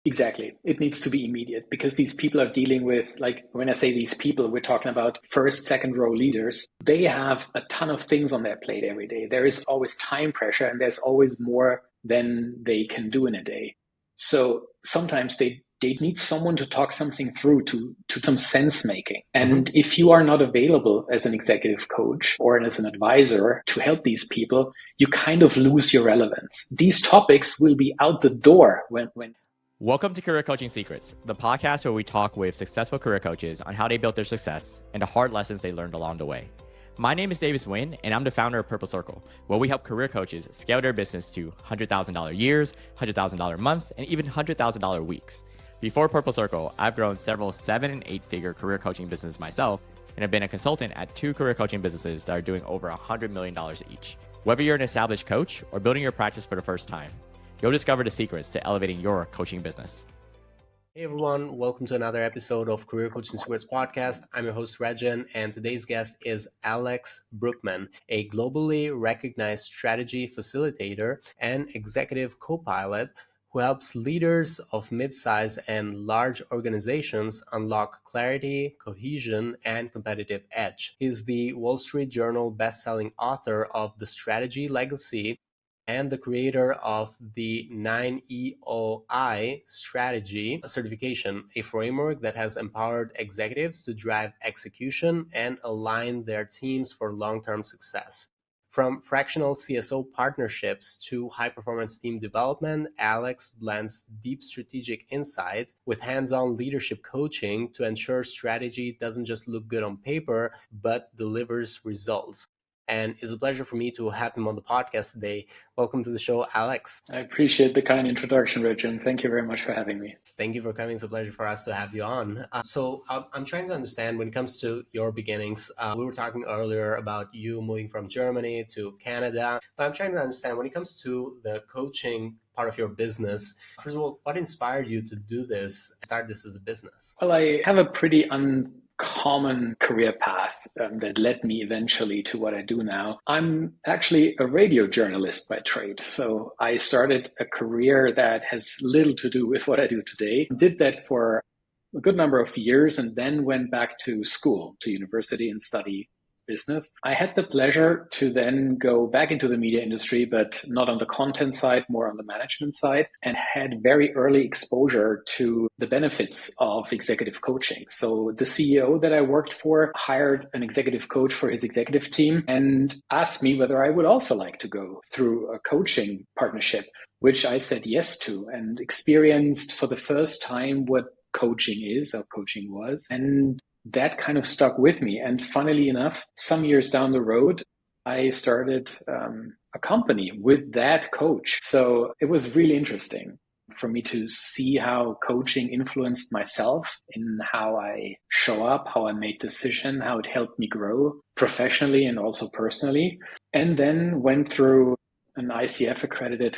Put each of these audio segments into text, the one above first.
Exactly. It needs to be immediate because these people are dealing with, like, when I say these people, we're talking about first, second row leaders. They have a ton of things on their plate every day. There is always time pressure and there's always more than they can do in a day. So sometimes they need someone to talk something through to some sense making. And if you are not available as an executive coach or as an advisor to help these people, you kind of lose your relevance. These topics will be out the door when Welcome to Career Coaching Secrets, the podcast where we talk with successful career coaches on how they built their success and the hard lessons they learned along the way. My name is Davis Nguyen, and I'm the founder of Purple Circle, where we help career coaches scale their business to $100,000 years, $100,000 months, and even $100,000 weeks. Before Purple Circle, I've grown several 7- and 8-figure career coaching businesses myself, and have been a consultant at 2 career coaching businesses that are doing over $100 million each. Whether you're an established coach or building your practice for the first time, you'll discover the secrets to elevating your coaching business. Hey everyone, welcome to another episode of Career Coaching Secrets podcast. I'm your host Rexhen, and today's guest is Alex Brueckmann, a globally recognized strategy facilitator and executive co-pilot who helps leaders of mid-size and large organizations unlock clarity, cohesion, and competitive edge. He's the Wall Street Journal best-selling author of The Strategy Legacy and the creator of the 9EOI strategy certification, a framework that has empowered executives to drive execution and align their teams for long-term success. From fractional CSO partnerships to high-performance team development, Alex blends deep strategic insight with hands-on leadership coaching to ensure strategy doesn't just look good on paper, but delivers results. And it's a pleasure for me to have him on the podcast today. Welcome to the show, Alex. I appreciate the kind introduction, Rexhen. Thank you very much for having me. Thank you for coming. It's a pleasure for us to have you on. So I'm trying to understand when it comes to your beginnings. We were talking earlier about you moving from Germany to Canada, but I'm trying to understand when it comes to the coaching part of your business. First of all, what inspired you to do this, start this as a business? Well, I have a pretty uncommon career path that led me eventually to what I do now. I'm actually a radio journalist by trade. So I started a career that has little to do with what I do today. Did that for a good number of years and then went back to school, to university, and study business. I had the pleasure to then go back into the media industry, but not on the content side, more on the management side, and had very early exposure to the benefits of executive coaching. So the CEO that I worked for hired an executive coach for his executive team and asked me whether I would also like to go through a coaching partnership, which I said yes to, and experienced for the first time what coaching is, or coaching was. And that kind of stuck with me. And funnily enough, some years down the road, I started a company with that coach. So it was really interesting for me to see how coaching influenced myself in how I show up, how I made decisions, how it helped me grow professionally and also personally. And then went through an ICF accredited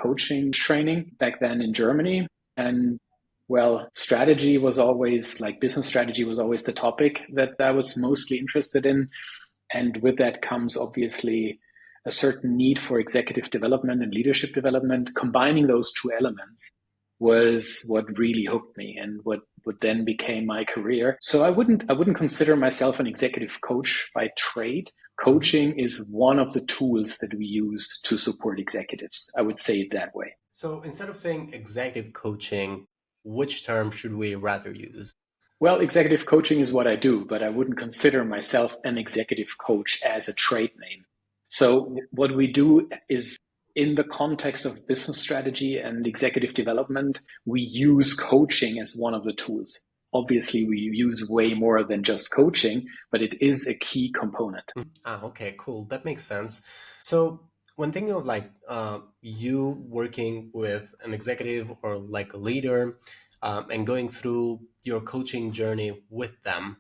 coaching training back then in Germany. And well, strategy was always, like, business strategy was always the topic that I was mostly interested in. And with that comes obviously a certain need for executive development and leadership development. Combining those two elements was what really hooked me and what then became my career. So I wouldn't consider myself an executive coach by trade. Coaching is one of the tools that we use to support executives. I would say it that way. So instead of saying executive coaching, which term should we rather use? Well, executive coaching is what I do, but I wouldn't consider myself an executive coach as a trade name. So what we do is, in the context of business strategy and executive development, we use coaching as one of the tools. Obviously, we use way more than just coaching, but it is a key component. Okay, cool. That makes sense. So when thinking of you working with an executive or like a leader and going through your coaching journey with them,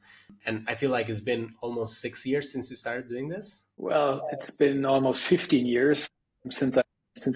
and I feel like it's been almost 6 years since you started doing this. Well, it's been almost 15 years since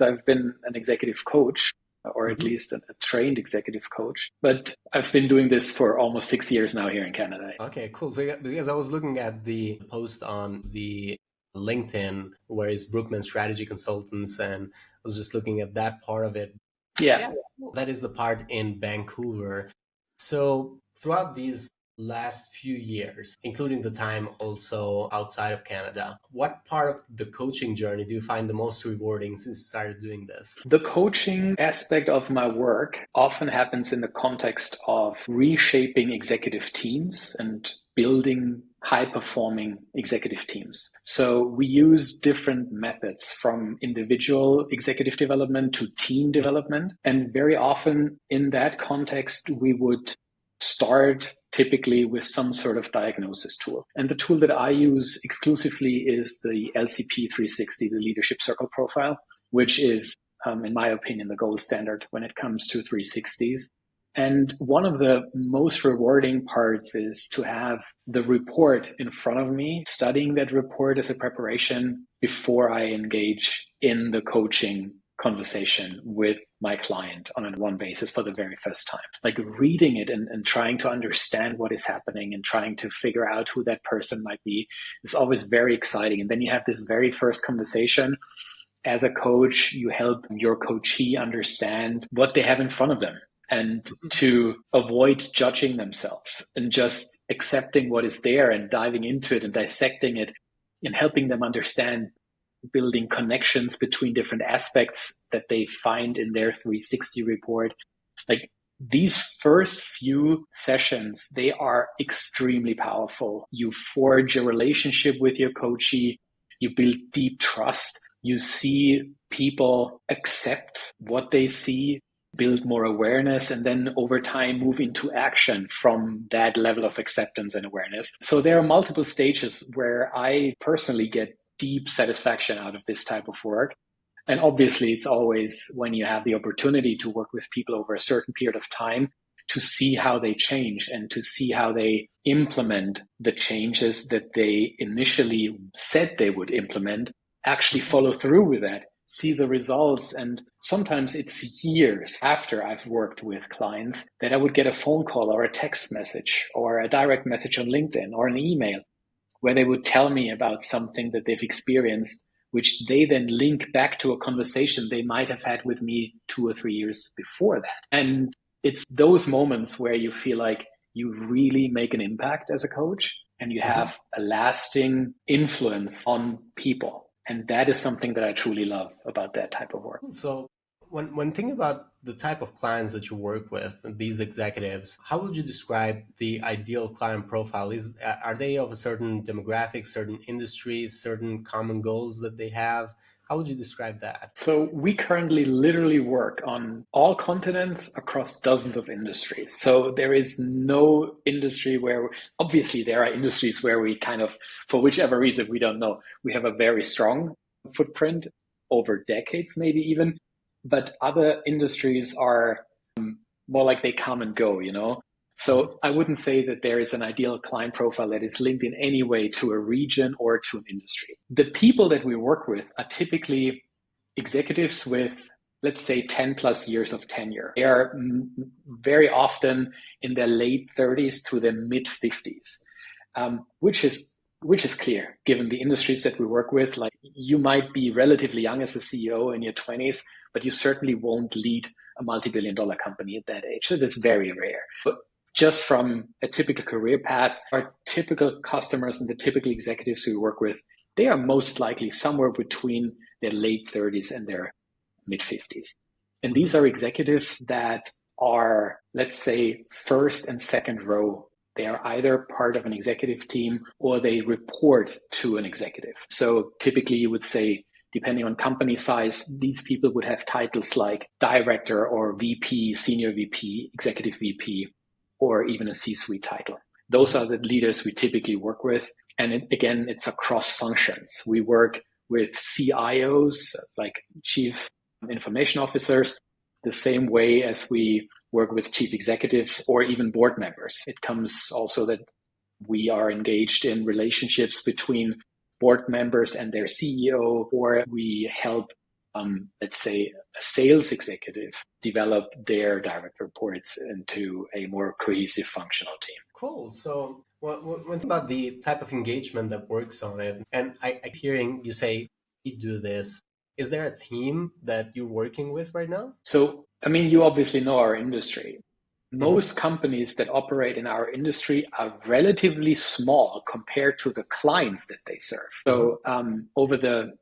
I've been an executive coach, or at least a trained executive coach. But I've been doing this for almost 6 years now here in Canada. Okay, cool. Because I was looking at the post on the LinkedIn where it's Brueckmann Strategy Consultants, and I was just looking at that part of it. Yeah. That is the part in Vancouver. So throughout these last few years, including the time also outside of Canada, what part of the coaching journey do you find the most rewarding since you started doing this? The coaching aspect of my work often happens in the context of reshaping executive teams and building high performing executive teams. So we use different methods from individual executive development to team development. And very often in that context, we would start typically with some sort of diagnosis tool. And the tool that I use exclusively is the LCP 360, the Leadership Circle Profile, which is, in my opinion, the gold standard when it comes to 360s. And one of the most rewarding parts is to have the report in front of me, studying that report as a preparation before I engage in the coaching conversation with my client on a one basis for the very first time. Like reading it and trying to understand what is happening and trying to figure out who that person might be is always very exciting. And then you have this very first conversation. As a coach, you help your coachee understand what they have in front of them and to avoid judging themselves and just accepting what is there and diving into it and dissecting it and helping them understand, building connections between different aspects that they find in their 360 report. Like these first few sessions, they are extremely powerful. You forge a relationship with your coachee, you build deep trust. You see people accept what they see, build more awareness, and then over time move into action from that level of acceptance and awareness. So there are multiple stages where I personally get deep satisfaction out of this type of work. And obviously, it's always when you have the opportunity to work with people over a certain period of time to see how they change and to see how they implement the changes that they initially said they would implement, actually follow through with that, see the results. And sometimes it's years after I've worked with clients that I would get a phone call or a text message or a direct message on LinkedIn or an email where they would tell me about something that they've experienced, which they then link back to a conversation they might have had with me 2 or 3 years before that. And it's those moments where you feel like you really make an impact as a coach and you have a lasting influence on people. And that is something that I truly love about that type of work. So when thinking about the type of clients that you work with, these executives, how would you describe the ideal client profile? Are they of a certain demographic, certain industries, certain common goals that they have? How would you describe that? So we currently literally work on all continents across dozens of industries. So there is no industry where, obviously there are industries where we kind of, for whichever reason, we don't know, we have a very strong footprint over decades, maybe even, but other industries are more like they come and go, you know? So I wouldn't say that there is an ideal client profile that is linked in any way to a region or to an industry. The people that we work with are typically executives with, let's say, 10 plus years of tenure. They are very often in their late 30s to their mid 50s, which is clear given the industries that we work with. Like you might be relatively young as a CEO in your 20s, but you certainly won't lead a multi-billion-dollar company at that age. So it is very rare. But just from a typical career path, our typical customers and the typical executives we work with, they are most likely somewhere between their late 30s and their mid 50s. And these are executives that are, let's say, first and second row. They are either part of an executive team or they report to an executive. So typically you would say, depending on company size, these people would have titles like director or VP, senior VP, executive VP, or even a C-suite title. Those are the leaders we typically work with. And again, it's across functions. We work with CIOs, like chief information officers, the same way as we work with chief executives or even board members. It comes also that we are engaged in relationships between board members and their CEO, or we help, let's say, a sales executive develop their direct reports into a more cohesive functional team. Cool. So when think about the type of engagement that works on it, and I'm hearing you say, you do this. Is there a team that you're working with right now? So I mean, you obviously know our industry. Most companies that operate in our industry are relatively small compared to the clients that they serve. So over the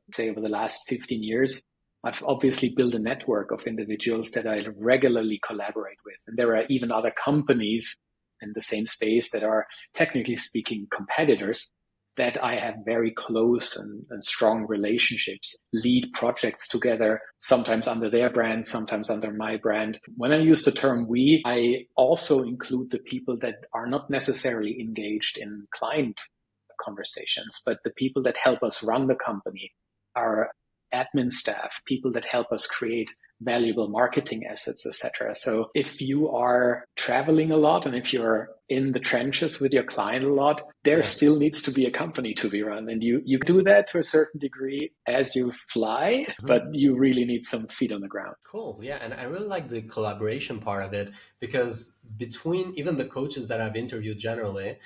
last 15 years, I've obviously built a network of individuals that I regularly collaborate with. And there are even other companies in the same space that are, technically speaking, competitors that I have very close and strong relationships, lead projects together, sometimes under their brand, sometimes under my brand. When I use the term we, I also include the people that are not necessarily engaged in client conversations, but the people that help us run the company, our admin staff, people that help us create valuable marketing assets, etc. So if you are traveling a lot and if you're in the trenches with your client a lot, there still needs to be a company to be run. And you do that to a certain degree as you fly, but you really need some feet on the ground. Cool. Yeah. And I really like the collaboration part of it, because between even the coaches that I've interviewed generally,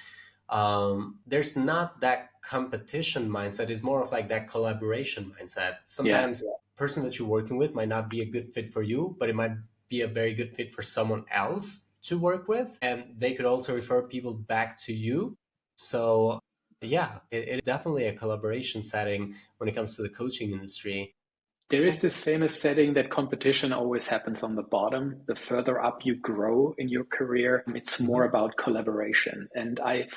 there's not that competition mindset. It's more of like that collaboration mindset. Sometimes the person that you're working with might not be a good fit for you, but it might be a very good fit for someone else to work with. And they could also refer people back to you. So yeah, it is definitely a collaboration setting when it comes to the coaching industry. There is this famous setting that competition always happens on the bottom. The further up you grow in your career, it's more about collaboration. And I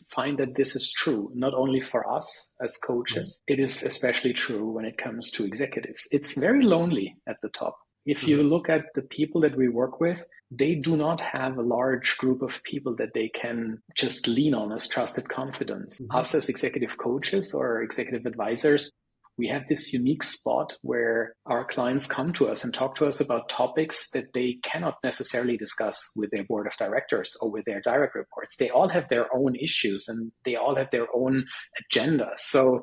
find that this is true, not only for us as coaches, it is especially true when it comes to executives. It's very lonely at the top. If you look at the people that we work with, they do not have a large group of people that they can just lean on as trusted confidants. Us as executive coaches or executive advisors, we have this unique spot where our clients come to us and talk to us about topics that they cannot necessarily discuss with their board of directors or with their direct reports. They all have their own issues and they all have their own agenda. So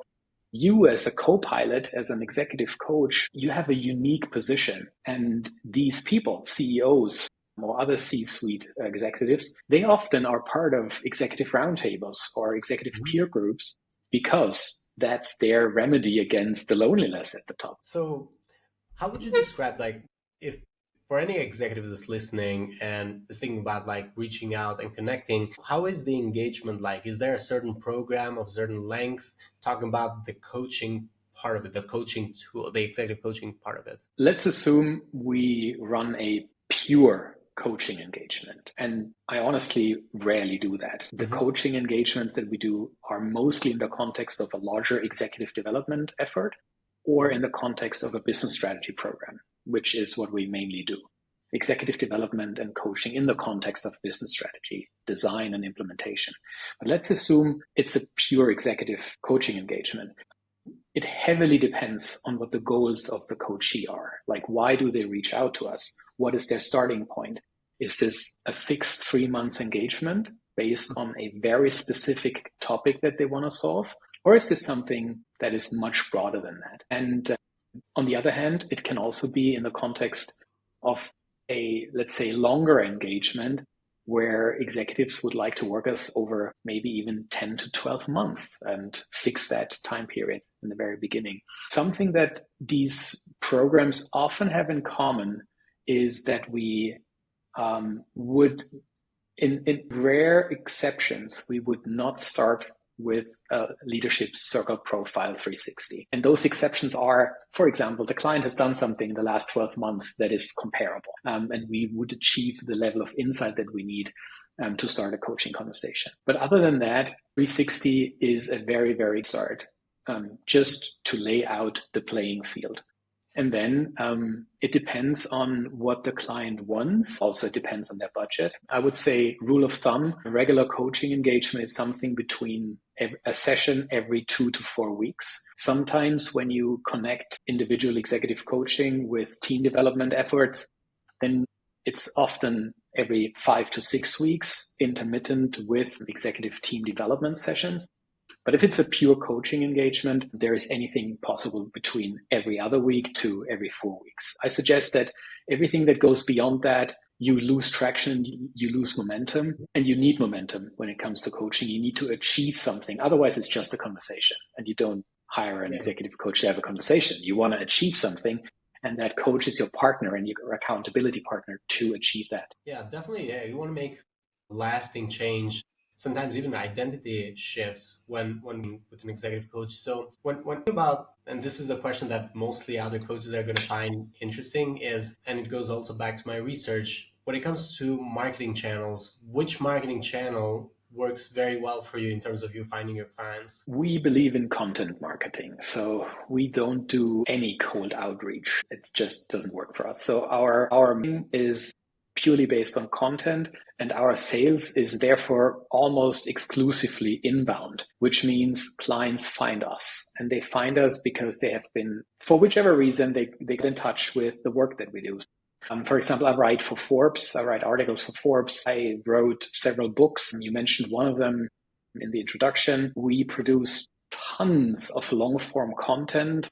you as a co-pilot, as an executive coach, you have a unique position. And these people, CEOs or other C-suite executives, they often are part of executive roundtables or executive peer groups because that's their remedy against the loneliness at the top. So how would you describe, like, if for any executive that's listening and is thinking about like reaching out and connecting, how is the engagement like? Is there a certain program of certain length? Talking about the coaching part of it, the coaching tool, the executive coaching part of it. Let's assume we run a pure coaching engagement. And I honestly rarely do that. The coaching engagements that we do are mostly in the context of a larger executive development effort or in the context of a business strategy program, which is what we mainly do. Executive development and coaching in the context of business strategy, design and implementation. But let's assume it's a pure executive coaching engagement. It heavily depends on what the goals of the coachee are. Like, why do they reach out to us? What is their starting point? Is this a fixed 3 months engagement based on a very specific topic that they want to solve? Or is this something that is much broader than that? And on the other hand, it can also be in the context of a, let's say, longer engagement where executives would like to work us over maybe even 10 to 12 months and fix that time period in the very beginning. Something that these programs often have in common is that we would, in rare exceptions, we would not start with a leadership circle profile 360. And those exceptions are, for example, the client has done something in the last 12 months that is comparable, and we would achieve the level of insight that we need to start a coaching conversation. But other than that, 360 is a very, very start, just to lay out the playing field. And then it depends on what the client wants. Also, it depends on their budget. I would say rule of thumb, a regular coaching engagement is something between a session every 2 to 4 weeks. Sometimes when you connect individual executive coaching with team development efforts, then it's often every 5 to 6 weeks, intermittent with executive team development sessions. But if it's a pure coaching engagement, there is anything possible between every other week to every 4 weeks. I suggest that everything that goes beyond that, you lose traction, you lose momentum, and you need momentum when it comes to coaching. You need to achieve something. Otherwise, it's just a conversation, and you don't hire an executive coach to have a conversation. You want to achieve something. And that coach is your partner and your accountability partner to achieve that. Yeah, definitely. Yeah, you want to make lasting change, sometimes even identity shifts when with an executive coach. So when about, and this is a question that mostly other coaches are going to find interesting, is, and it goes also back to my research, when it comes to marketing channels, which marketing channel works very well for you in terms of you finding your clients? We believe in content marketing. So we don't do any cold outreach. It just doesn't work for us. So our main is purely based on content, and our sales is therefore almost exclusively inbound, which means clients find us, and they find us because they have been, for whichever reason, they get in touch with the work that we do. For example, I write for Forbes. I write articles for Forbes. I wrote several books. You mentioned one of them in the introduction. We produce tons of long form content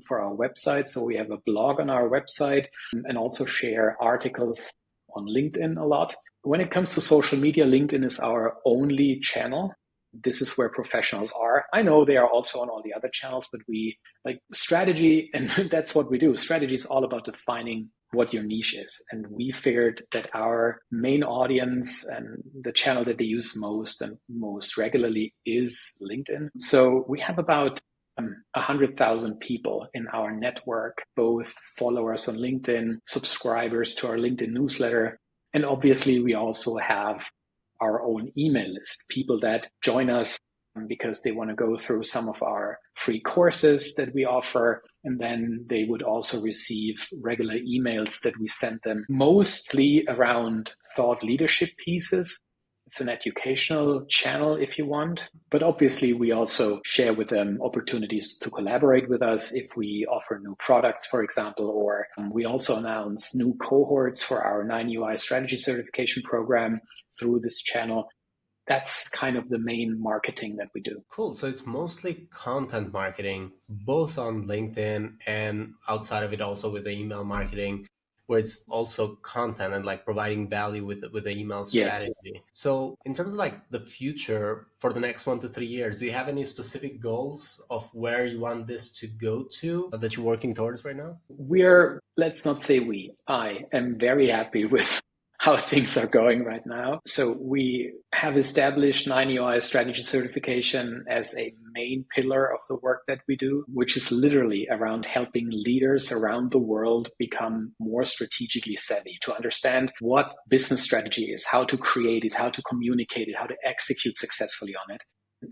for our website. So we have a blog on our website and also share articles on LinkedIn a lot. When it comes to social media, LinkedIn is our only channel. This is where professionals are. I know they are also on all the other channels, but we like strategy, and that's what we do. Strategy is all about defining what your niche is. And we figured that our main audience and the channel that they use most and most regularly is LinkedIn. So we have about 100,000 people in our network, both followers on LinkedIn, subscribers to our LinkedIn newsletter. And obviously we also have our own email list, people that join us because they want to go through some of our free courses that we offer. And then they would also receive regular emails that we send them, mostly around thought leadership pieces. It's an educational channel if you want, but obviously we also share with them opportunities to collaborate with us if we offer new products, for example, or we also announce new cohorts for our 9UI strategy certification program through this channel. That's kind of the main marketing that we do. Cool. So it's mostly content marketing, both on LinkedIn and outside of it, also with the email marketing, where it's also content and like providing value with the email strategy. Yes. So in terms of like the future for the next 1 to 3 years, do you have any specific goals of where you want this to go to that you're working towards right now? Let's not say I am very happy with how things are going right now. So we have established 9UI strategy certification as a main pillar of the work that we do, which is literally around helping leaders around the world become more strategically savvy, to understand what business strategy is, how to create it, how to communicate it, how to execute successfully on it,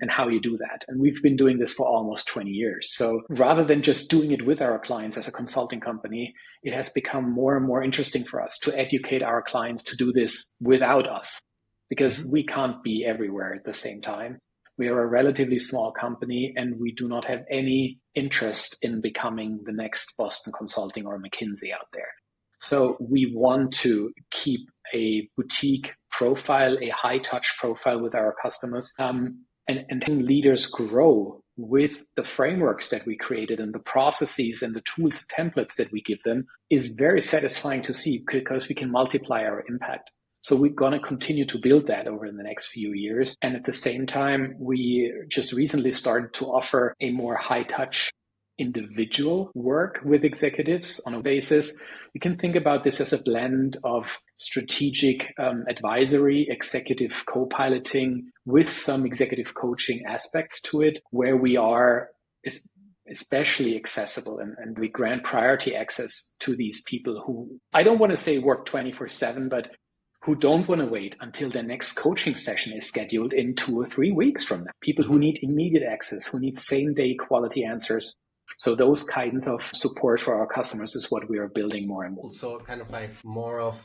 and how you do that. And we've been doing this for almost 20 years. So rather than just doing it with our clients as a consulting company, it has become more and more interesting for us to educate our clients to do this without us, because we can't be everywhere at the same time. We are a relatively small company and we do not have any interest in becoming the next Boston Consulting or McKinsey out there. So we want to keep a boutique profile, a high touch profile with our customers, and helping leaders grow with the frameworks that we created and the processes and the tools and templates that we give them is very satisfying to see, because we can multiply our impact. So we're going to continue to build that over the next few years. And at the same time, we just recently started to offer a more high touch individual work with executives on a basis. You can think about this as a blend of strategic advisory, executive co-piloting with some executive coaching aspects to it, where we are especially accessible and we grant priority access to these people who, I don't want to say work 24/7, but who don't want to wait until their next coaching session is scheduled in 2 or 3 weeks from now. People who need immediate access, who need same-day quality answers. So those kinds of support for our customers is what we are building more and more. So kind of like more of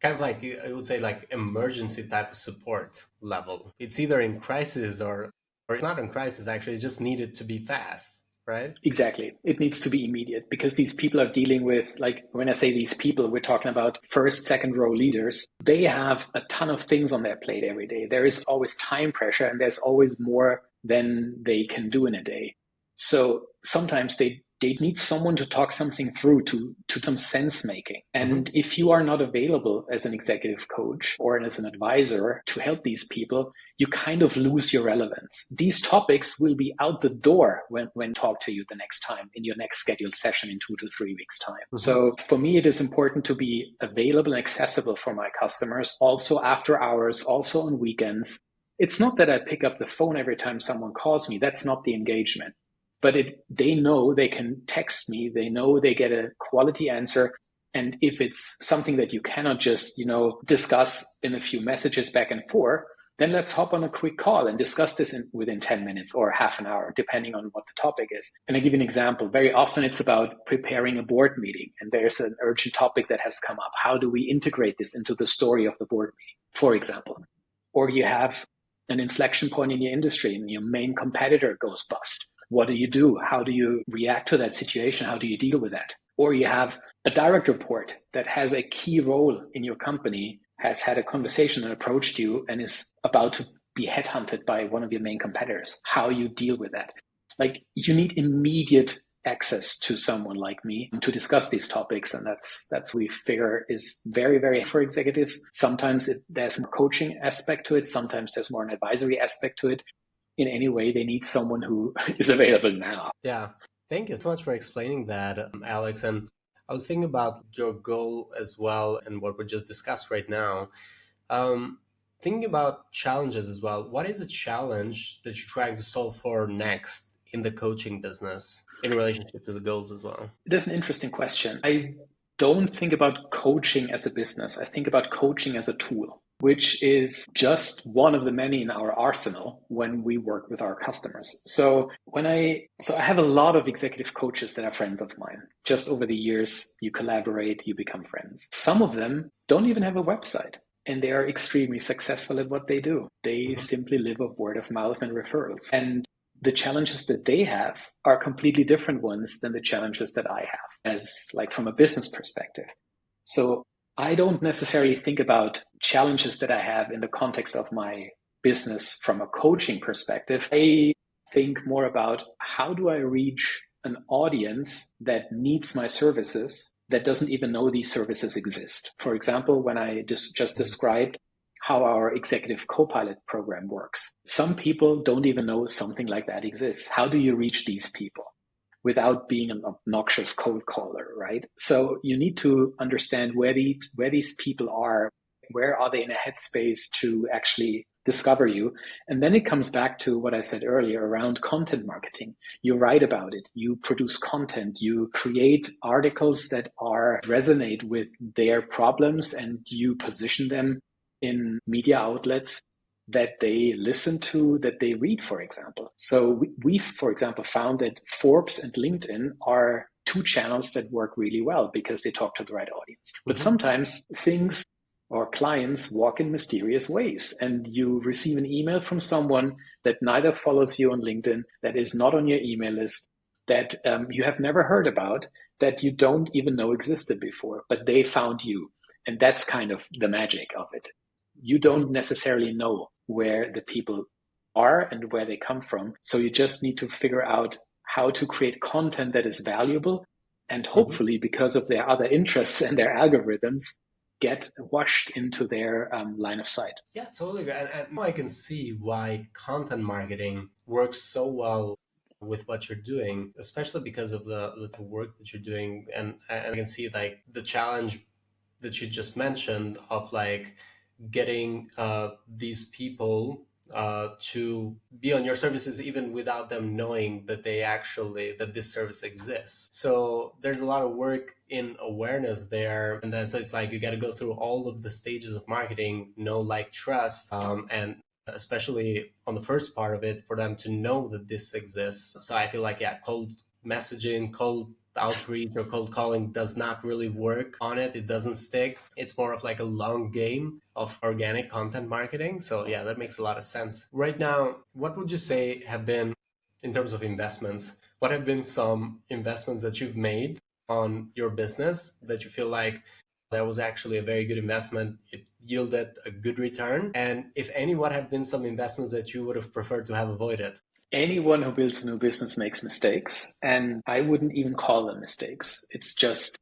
kind of like, I would say, like emergency type of support level. It's either in crisis or it's not in crisis, actually. It's just needed to be fast, right? Exactly. It needs to be immediate, because these people are dealing with, like, when I say these people, we're talking about first, second row leaders. They have a ton of things on their plate every day. There is always time pressure and there's always more than they can do in a day. So sometimes they They need someone to talk something through, to some sense making. And if you are not available as an executive coach or as an advisor to help these people, you kind of lose your relevance. These topics will be out the door when talk to you the next time in your next scheduled session in 2 to 3 weeks time. So for me, it is important to be available and accessible for my customers, also after hours, also on weekends. It's not that I pick up the phone every time someone calls me. That's not the engagement. But they know they can text me. They know they get a quality answer. And if it's something that you cannot just, discuss in a few messages back and forth, then let's hop on a quick call and discuss this within 10 minutes or half an hour, depending on what the topic is. And I give you an example. Very often it's about preparing a board meeting, and there's an urgent topic that has come up. How do we integrate this into the story of the board meeting, for example? Or you have an inflection point in your industry and your main competitor goes bust. What do? How do you react to that situation? How do you deal with that? Or you have a direct report that has a key role in your company, has had a conversation and approached you and is about to be headhunted by one of your main competitors. How you deal with that? Like, you need immediate access to someone like me to discuss these topics. And that's we figure is very, very for executives. Sometimes there's more coaching aspect to it. Sometimes there's more an advisory aspect to it. In any way, they need someone who is available now. Yeah. Thank you so much for explaining that, Alex. And I was thinking about your goal as well and what we just discussed right now. Thinking about challenges as well. What is a challenge that you're trying to solve for next in the coaching business in relationship to the goals as well? That's an interesting question. I don't think about coaching as a business. I think about coaching as a tool, which is just one of the many in our arsenal when we work with our customers. So I have a lot of executive coaches that are friends of mine. Just over the years, you collaborate, you become friends. Some of them don't even have a website, and they are extremely successful at what they do. They simply live off word of mouth and referrals. And the challenges that they have are completely different ones than the challenges that I have, as like from a business perspective. So I don't necessarily think about challenges that I have in the context of my business from a coaching perspective. I think more about how do I reach an audience that needs my services that doesn't even know these services exist. For example, when I just described how our executive co-pilot program works, some people don't even know something like that exists. How do you reach these people without being an obnoxious cold caller, right? So you need to understand where these people are, where are they in a headspace to actually discover you. And then it comes back to what I said earlier around content marketing. You write about it, you produce content, you create articles that resonate with their problems, and you position them in media outlets that they listen to, that they read, for example. So we, for example, found that Forbes and LinkedIn are two channels that work really well because they talk to the right audience. But sometimes things or clients walk in mysterious ways, and you receive an email from someone that neither follows you on LinkedIn, that is not on your email list, that you have never heard about, that you don't even know existed before, but they found you. And that's kind of the magic of it. You don't necessarily know where the people are and where they come from. So you just need to figure out how to create content that is valuable, and hopefully, because of their other interests and their algorithms, get washed into their line of sight. Yeah, totally. And I can see why content marketing works so well with what you're doing, especially because of the work that you're doing. And I can see like the challenge that you just mentioned of like getting these people to be on your services even without them knowing that that this service exists. So there's a lot of work in awareness there. And then so it's like you got to go through all of the stages of marketing, know, like, trust, and especially on the first part of it, for them to know that this exists. So I feel like, yeah, cold messaging, cold outreach or cold calling does not really work on it. It doesn't stick. It's more of like a long game of organic content marketing. So yeah, that makes a lot of sense. Right now, what would you say have been, in terms of investments, what have been some investments that you've made on your business that you feel like that was actually a very good investment, it yielded a good return? And if any, what have been some investments that you would have preferred to have avoided? Anyone who builds a new business makes mistakes, and I wouldn't even call them mistakes. It's just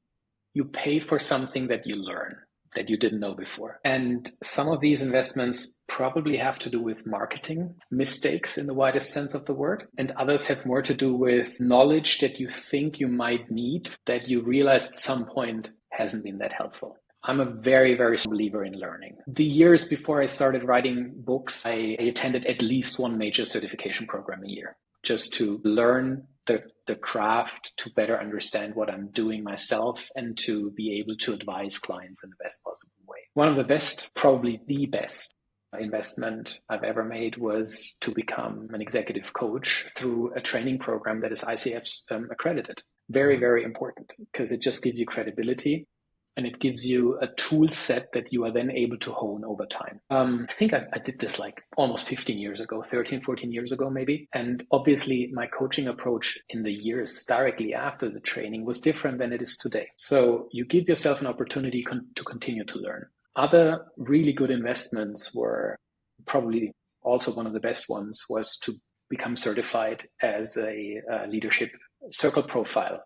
you pay for something that you learn that you didn't know before. And some of these investments probably have to do with marketing mistakes in the widest sense of the word. And others have more to do with knowledge that you think you might need that you realize at some point hasn't been that helpful. I'm a very, very strong believer in learning. The years before I started writing books, I attended at least one major certification program a year just to learn the craft, to better understand what I'm doing myself, and to be able to advise clients in the best possible way. One of the best, probably the best investment I've ever made was to become an executive coach through a training program that is ICF accredited. Very, very important because it just gives you credibility. And it gives you a tool set that you are then able to hone over time. I think I did this like almost 15 years ago, 13, 14 years ago, maybe. And obviously my coaching approach in the years directly after the training was different than it is today. So you give yourself an opportunity to continue to learn. Other really good investments were probably also one of the best ones was to become certified as a leadership circle profile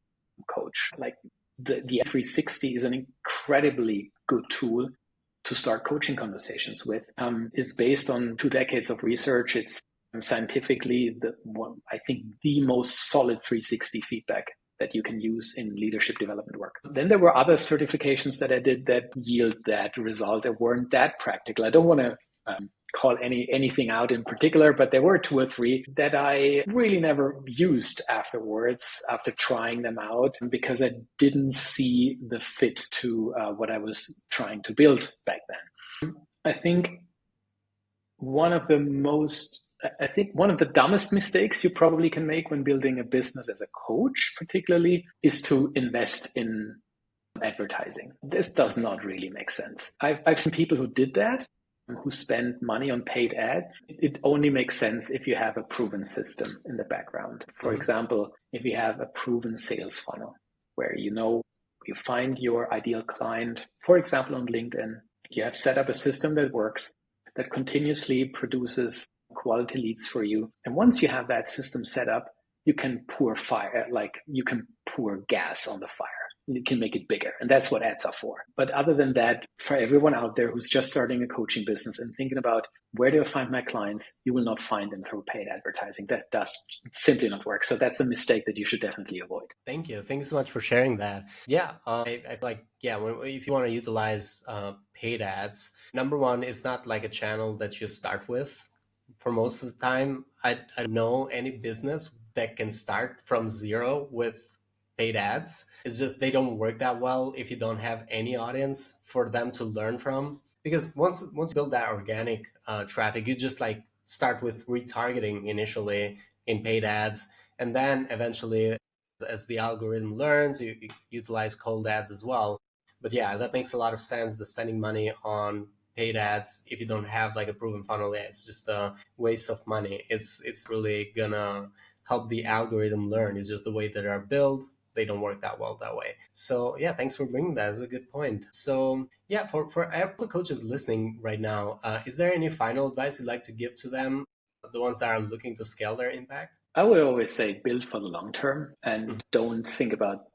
coach. Like, the 360 is an incredibly good tool to start coaching conversations with. It's based on 2 decades of research. It's scientifically I think the most solid 360 feedback that you can use in leadership development work. Then there were other certifications that I did that yield that result that weren't that practical. I don't want to call anything out in particular, but there were 2 or 3 that I really never used afterwards after trying them out because I didn't see the fit to what I was trying to build back then. I think one of the dumbest mistakes you probably can make when building a business as a coach, particularly, is to invest in advertising. This does not really make sense. I've seen people who did that, who spend money on paid ads. It only makes sense if you have a proven system in the background. For example, if you have a proven sales funnel where you find your ideal client, for example, on LinkedIn, you have set up a system that works, that continuously produces quality leads for you. And once you have that system set up, you can pour gas on the fire. You can make it bigger. And that's what ads are for. But other than that, for everyone out there who's just starting a coaching business and thinking about where do I find my clients, you will not find them through paid advertising. That does simply not work. So that's a mistake that you should definitely avoid. Thank you. Thanks so much for sharing that. Yeah, if you want to utilize paid ads, number one, it's not like a channel that you start with. For most of the time, I don't know any business that can start from zero with paid ads. It's just they don't work that well if you don't have any audience for them to learn from. Because once you build that organic traffic, you just like start with retargeting initially in paid ads, and then eventually, as the algorithm learns, you utilize cold ads as well. But yeah, that makes a lot of sense. The spending money on paid ads, if you don't have like a proven funnel, it's just a waste of money. It's really gonna help the algorithm learn. It's just the way that they are built. They don't work that well that way. So yeah, thanks for bringing that. That's a good point. So yeah, for all coaches listening right now, is there any final advice you'd like to give to them, the ones that are looking to scale their impact? I would always say build for the long term and don't think about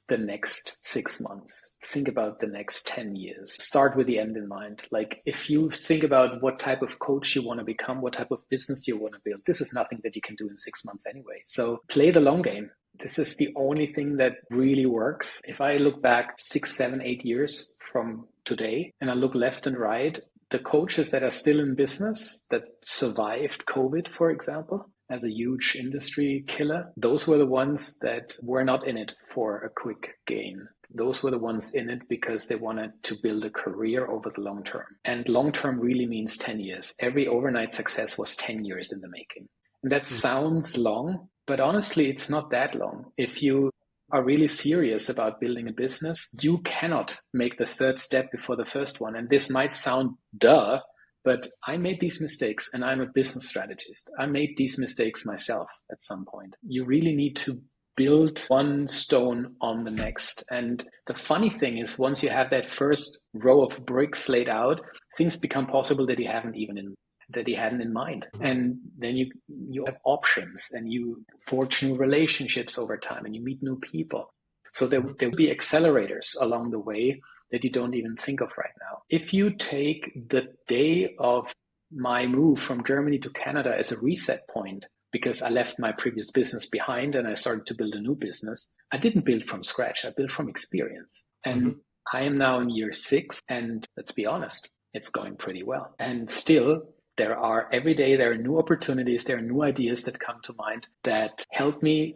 the next 6 months. Think about the next 10 years. Start with the end in mind. Like, if you think about what type of coach you want to become, what type of business you want to build, this is nothing that you can do in 6 months anyway. So play the long game. This is the only thing that really works. If I look back 6, 7, 8 years from today and I look left and right, the coaches that are still in business that survived COVID, for example, as a huge industry killer, those were the ones that were not in it for a quick gain. Those were the ones in it because they wanted to build a career over the long term. And long term really means 10 years. Every overnight success was 10 years in the making. And that sounds long, but honestly, it's not that long. If you are really serious about building a business, you cannot make the third step before the first one. And this might sound duh, but I made these mistakes and I'm a business strategist. I made these mistakes myself at some point. You really need to build one stone on the next. And the funny thing is, once you have that first row of bricks laid out, things become possible that you haven't even that he hadn't in mind. And then you have options and you forge new relationships over time and you meet new people. So there will be accelerators along the way that you don't even think of right now. If you take the day of my move from Germany to Canada as a reset point, because I left my previous business behind and I started to build a new business, I didn't build from scratch. I built from experience. And I am now in year 6. And let's be honest, it's going pretty well. And still, every day, there are new opportunities, there are new ideas that come to mind that help me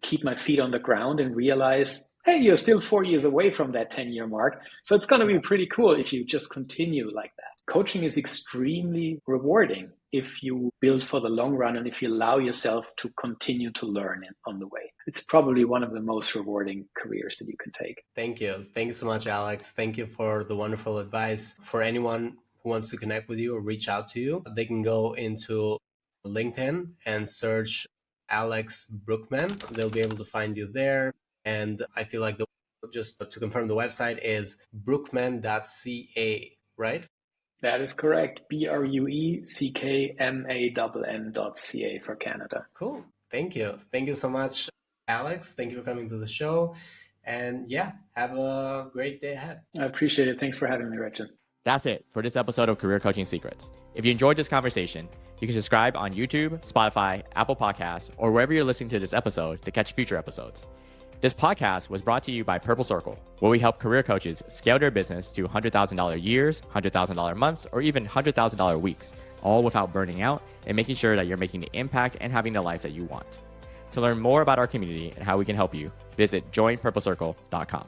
keep my feet on the ground and realize, hey, you're still 4 years away from that 10-year mark. So it's going to be pretty cool if you just continue like that. Coaching is extremely rewarding if you build for the long run and if you allow yourself to continue to learn on the way. It's probably one of the most rewarding careers that you can take. Thank you. Thank you so much, Alex. Thank you for the wonderful advice. For anyone who wants to connect with you or reach out to you, they can go into LinkedIn and search Alex Brueckmann. They'll be able to find you there. And I feel like just to confirm, the website is brueckmann.ca, right? That is correct. BRUECKMANN.ca for Canada. Cool. Thank you. Thank you so much, Alex. Thank you for coming to the show. And yeah, have a great day ahead. I appreciate it. Thanks for having me, Rexhen. That's it for this episode of Career Coaching Secrets. If you enjoyed this conversation, you can subscribe on YouTube, Spotify, Apple Podcasts, or wherever you're listening to this episode to catch future episodes. This podcast was brought to you by Purple Circle, where we help career coaches scale their business to $100,000 years, $100,000 months, or even $100,000 weeks, all without burning out and making sure that you're making the impact and having the life that you want. To learn more about our community and how we can help you, visit joinpurplecircle.com.